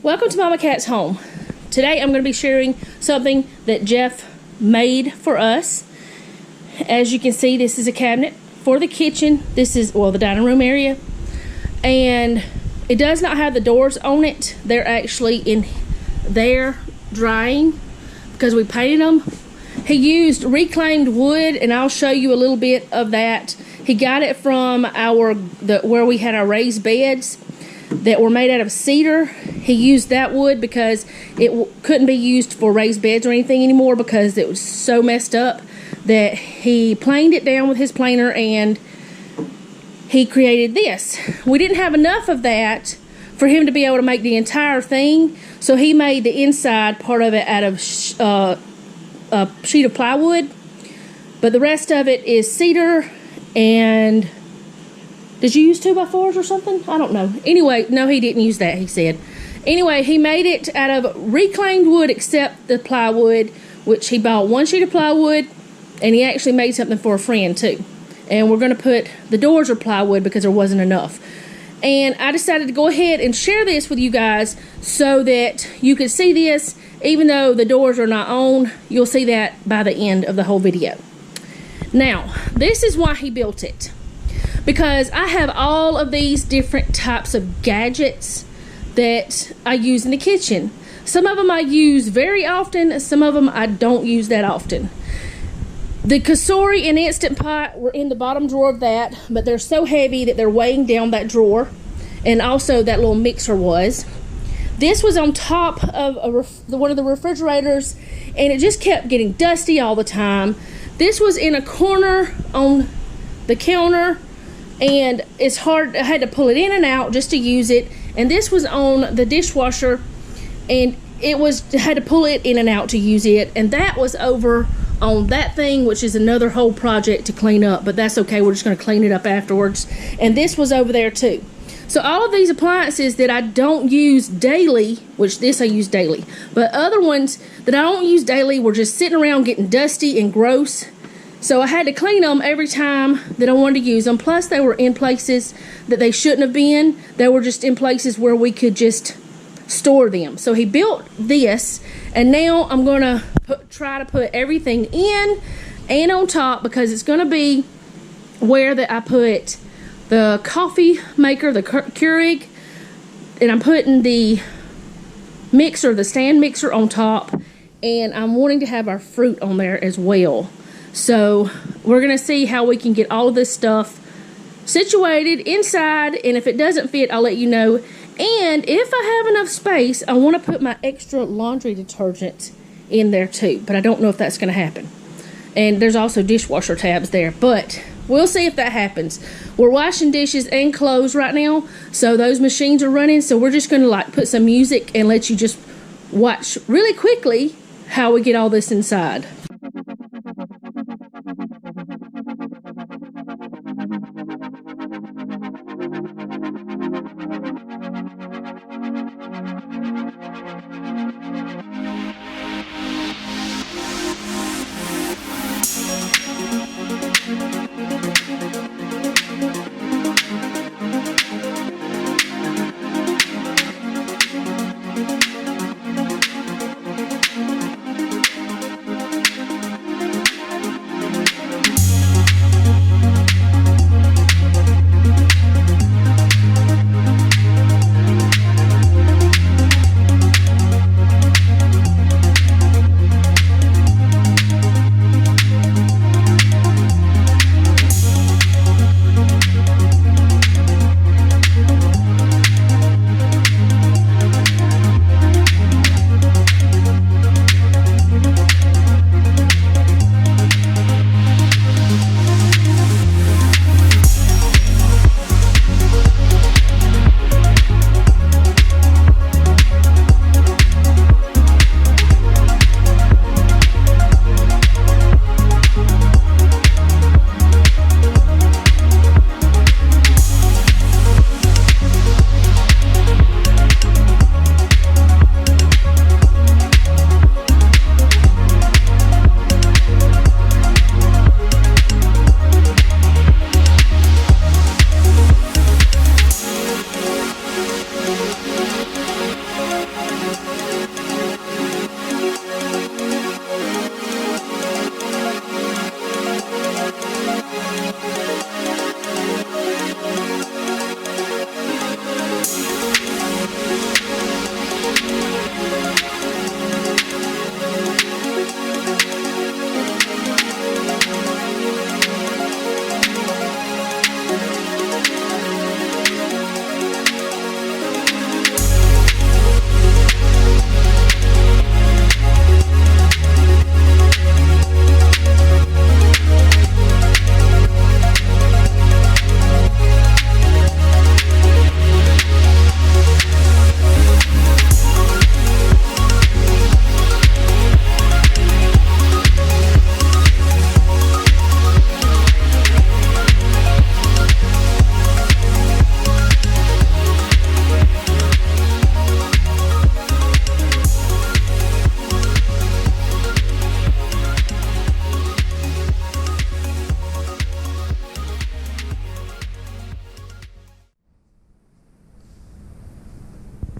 Welcome to Mama Cat's home. Today I'm going to be sharing something that Jeff made for us. As you can see, this is a cabinet for the kitchen. This is, well, the dining room area. And it does not have the doors on it. They're actually in there drying because we painted them. He used reclaimed wood, and I'll show you a little bit of that. He got it from where we had our raised beds that were made out of cedar. He used that wood because it couldn't be used for raised beds or anything anymore because it was so messed up that he planed it down with his planer and he created this. We didn't have enough of that for him to be able to make the entire thing, so he made the inside part of it out of a sheet of plywood, but the rest of it is cedar. And did you use 2x4s or something? I don't know. Anyway, no, he didn't use that, he said. Anyway, he made it out of reclaimed wood except the plywood, which he bought one sheet of plywood, and he actually made something for a friend too. And we're going to put, the doors are plywood because there wasn't enough. And I decided to go ahead and share this with you guys so that you could see this. Even though the doors are not on, you'll see that by the end of the whole video. Now, this is why he built it. Because I have all of these different types of gadgets that I use in the kitchen. Some of them I use very often, some of them I don't use that often. The Kasori and Instant Pot were in the bottom drawer of that, but they're so heavy that they're weighing down that drawer. And also that little mixer was. This was on top of one of the refrigerators, and it just kept getting dusty all the time. This was in a corner on the counter, and it's hard. I had to pull it in and out just to use it. And this was on the dishwasher, and I had to pull it in and out to use it. And that was over on that thing, which is another whole project to clean up, but that's okay. We're just going to clean it up afterwards. And this was over there too. So all of these appliances that I don't use daily, which this I use daily, but other ones that I don't use daily were just sitting around getting dusty and gross. So I had to clean them every time that I wanted to use them. Plus they were in places that they shouldn't have been. They were just in places where we could just store them. So he built this, and now I'm going to try to put everything in and on top, because it's going to be where that I put the coffee maker, the Keurig, and I'm putting the mixer, the stand mixer on top, and I'm wanting to have our fruit on there as well. So we're going to see how we can get all of this stuff situated inside, and if it doesn't fit, I'll let you know. And if I have enough space, I want to put my extra laundry detergent in there too, but I don't know if that's going to happen. And there's also dishwasher tabs there, but we'll see if that happens. We're washing dishes and clothes right now, so those machines are running, so we're just going to put some music and let you just watch really quickly how we get all this inside.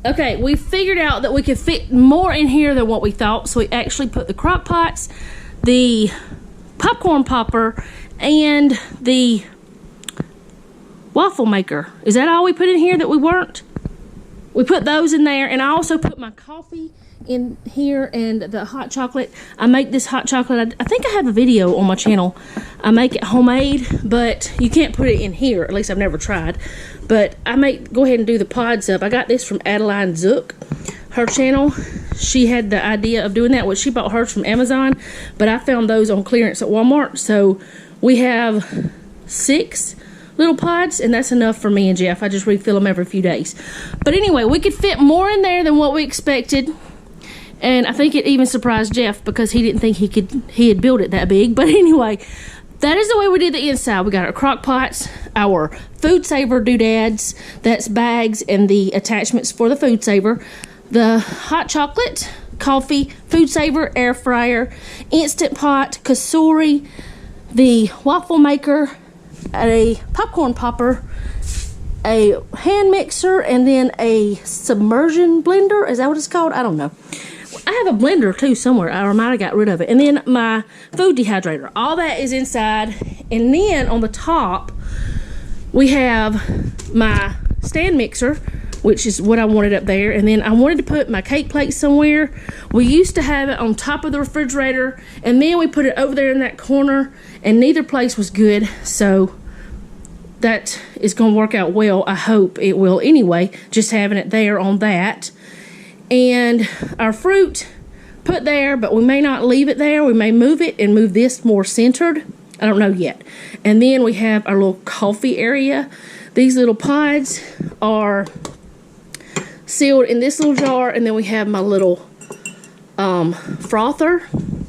Okay, we figured out that we could fit more in here than what we thought, so we actually put the crock pots, the popcorn popper, and the waffle maker. Is that all we put in here that we weren't? We put those in there, and I also put my coffee in here and the hot chocolate. I make this hot chocolate. I think I have a video on my channel. I make it homemade, but you can't put it in here. At least I've never tried. But I might go ahead and do the pods up. I got this from Adeline Zook, her channel. She had the idea of doing that. Well, she bought hers from Amazon, but I found those on clearance at Walmart. So we have 6 little pods, and that's enough for me and Jeff. I just refill them every few days. But anyway, we could fit more in there than what we expected. And I think it even surprised Jeff because he didn't think he had built it that big. But anyway, that is the way we did the inside. We got our crock pots, our food saver doodads, that's bags and the attachments for the food saver, the hot chocolate, coffee, food saver, air fryer, instant pot, kasuri, the waffle maker, a popcorn popper, a hand mixer, and then a submersion blender. Is that what it's called? I don't know. I have a blender too somewhere. I might have got rid of it. And then my food dehydrator. All that is inside. And then on the top, we have my stand mixer, which is what I wanted up there. And then I wanted to put my cake plate somewhere. We used to have it on top of the refrigerator, and then we put it over there in that corner, and neither place was good. So that is going to work out well. I hope it will anyway, just having it there on that. And our fruit put there, but we may not leave it there. We may move it and move this more centered. I don't know yet. And then we have our little coffee area. These little pods are sealed in this little jar, and then we have my little frother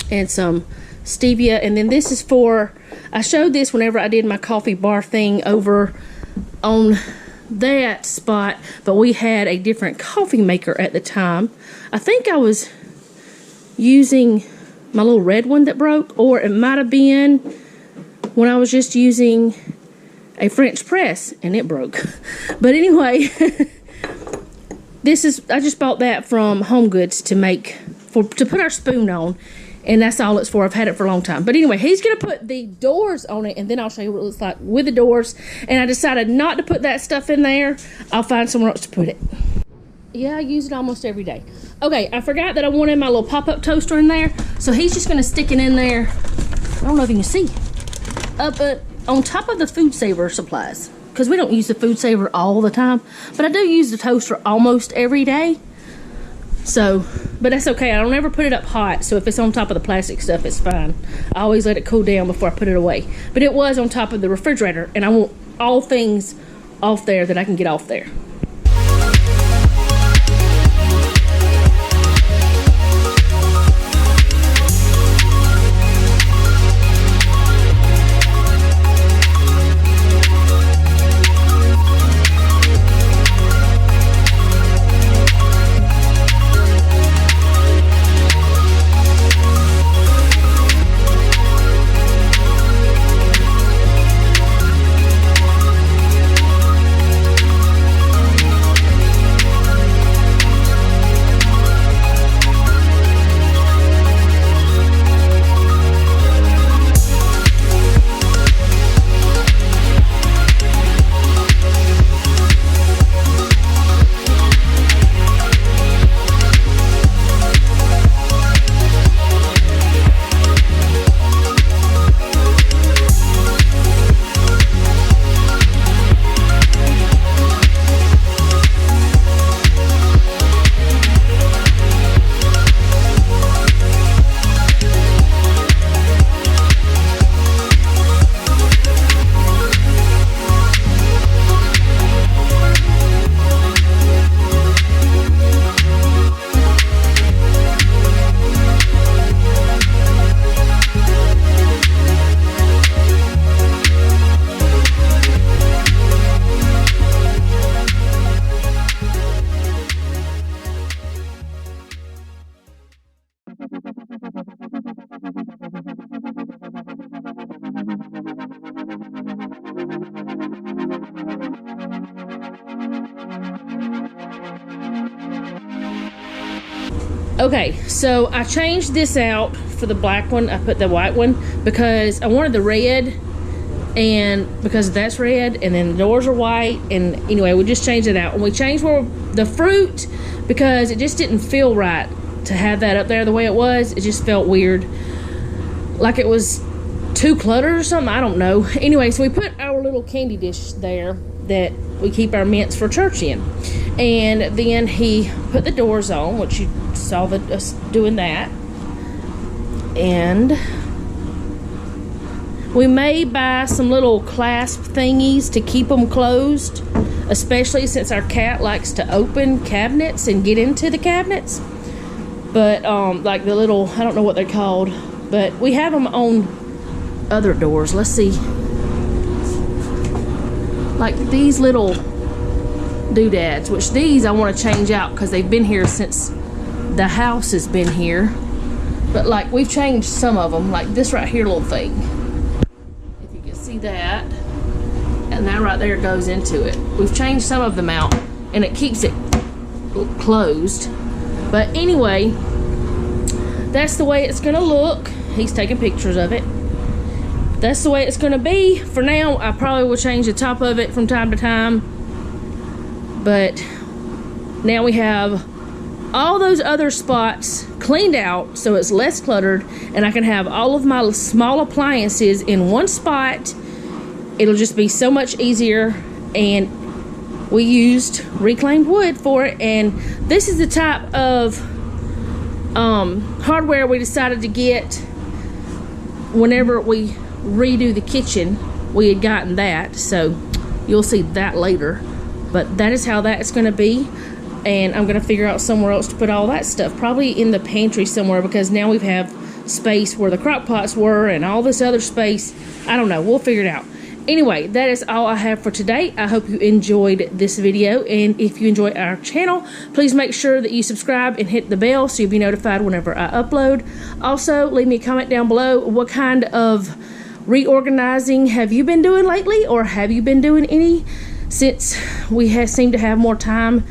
and some stevia. And then this is for, I showed this whenever I did my coffee bar thing over on that spot, but we had a different coffee maker at the time. I think I was using my little red one that broke, or it might have been when I was just using a French press and it broke. But anyway, this is, I just bought that from Home Goods to make, to put our spoon on, and that's all it's for. I've had it for a long time. But anyway, he's going to put the doors on it, and then I'll show you what it looks like with the doors. And I decided not to put that stuff in there. I'll find somewhere else to put it. Yeah, I use it almost every day. Okay, I forgot that I wanted my little pop-up toaster in there. So he's just going to stick it in there. I don't know if you can see. Up on top of the food saver supplies. Because we don't use the food saver all the time. But I do use the toaster almost every day. So, but that's okay. I don't ever put it up hot, so if it's on top of the plastic stuff, it's fine. I always let it cool down before I put it away. But it was on top of the refrigerator, and I want all things off there that I can get off there. Okay, so I changed this out for the black one. I put the white one because I wanted the red, and because that's red, and then the doors are white, and anyway, we just changed it out. And we changed where the fruit, because it just didn't feel right to have that up there the way it was. It just felt weird, like it was too cluttered or something. I don't know. Anyway, so we put our little candy dish there that we keep our mints for church in, and then he put the doors on, which you saw us doing that. And we may buy some little clasp thingies to keep them closed, especially since our cat likes to open cabinets and get into the cabinets. But like the little, I don't know what they're called, but we have them on other doors. Let's see, like these little doodads, which these I want to change out because they've been here since the house has been here. But like we've changed some of them, like this right here little thing, if you can see that, and that right there goes into it. We've changed some of them out and it keeps it closed. But anyway, that's the way it's gonna look. He's taking pictures of it. That's the way it's gonna be for now. I probably will change the top of it from time to time, but now we have all those other spots cleaned out so it's less cluttered, and I can have all of my small appliances in one spot. It'll just be so much easier, and we used reclaimed wood for it. And this is the type of hardware we decided to get whenever we redo the kitchen. We had gotten that, so you'll see that later, but that is how that's going to be. And I'm going to figure out somewhere else to put all that stuff, probably in the pantry somewhere, because now we have space where the crock pots were and all this other space. I don't know, we'll figure it out. Anyway, that is all I have for today. I hope you enjoyed this video, and if you enjoy our channel, please make sure that you subscribe and hit the bell so you'll be notified whenever I upload. Also, leave me a comment down below. What kind of reorganizing have you been doing lately, or have you been doing any, since we seem to have more time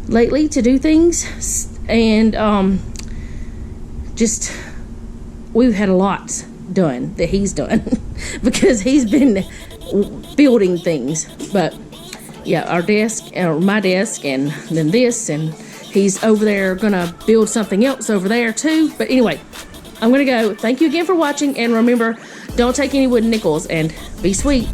lately to do things? And just we've had a lot done that he's done because he's been building things. But yeah, our desk, or my desk, and then this, and he's over there gonna build something else over there too. But anyway, I'm gonna go. Thank you again for watching, and remember, don't take any wooden nickels, and be sweet.